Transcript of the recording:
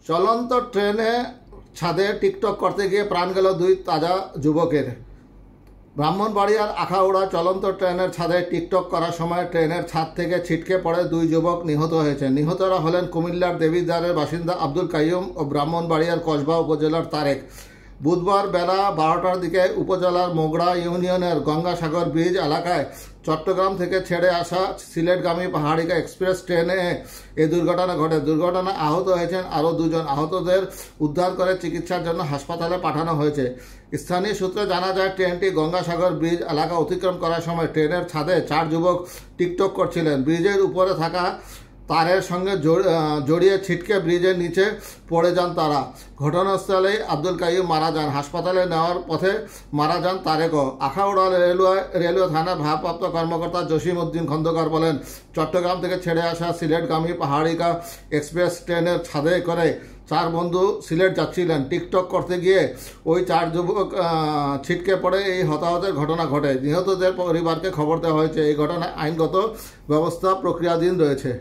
চলন্ত ট্রেনে ছাদে টিকটক করতে গিয়ে প্রাণ গেল দুই তাজা যুবকের। ব্রাহ্মণবাড়িয়ার আখাউড়া চলন্ত ট্রেনের ছাদে টিকটক করার সময় ট্রেনের ছাদ থেকে ছিটকে পড়ে দুই যুবক নিহত হয়েছেন। নিহতরা হলেন কুমিল্লার দেবিদ্বারের বাসিন্দা আব্দুল কাইয়ুম ও ব্রাহ্মণবাড়িয়ার কসবা উপজেলার তারেক। বুধবার বেলা 12টার দিকে উপজেলার মোগড়া ইউনিয়নের গঙ্গাসাগর ব্রিজ এলাকায় চট্টগ্রাম থেকে ছেড়ে আসা সিলেটগামী পাহাড়িকা এক্সপ্রেস ট্রেনে এই দুর্ঘটনা ঘটে। দুর্ঘটনায় আহত হয়েছেন আরও দুজন। আহতদের উদ্ধার করে চিকিৎসার জন্য হাসপাতালে পাঠানো হয়েছে। স্থানীয় সূত্রে জানা যায়, ট্রেনটি গঙ্গাসাগর ব্রিজ এলাকা অতিক্রম করার সময় ট্রেনের ছাদে 4 যুবক টিকটক করছিলেন। ব্রিজের উপরে থাকা তারের সঙ্গে জড়িয়ে ছিটকে ব্রিজের নিচে পড়ে যান তারা। ঘটনাস্থলেই আব্দুল কাইয়ুম মারা যান। হাসপাতালে নেওয়ার পথে মারা যান তারেকও। আখাউড়া রেলওয়ে থানার ভারপ্রাপ্ত কর্মকর্তা জসিম উদ্দিন খন্দকার বলেন, চট্টগ্রাম থেকে ছেড়ে আসা সিলেটগামী পাহাড়িকা এক্সপ্রেস ট্রেনের ছাদে করে 4 বন্ধু সিলেট যাচ্ছিলেন। টিকটক করতে গিয়ে ওই 4 যুবক ছিটকে পড়ে এই হতাহতের ঘটনা ঘটে। নিহতদের পরিবারকে খবর দেওয়া হয়েছে। এই ঘটনায় আইনগত ব্যবস্থা প্রক্রিয়াধীন রয়েছে।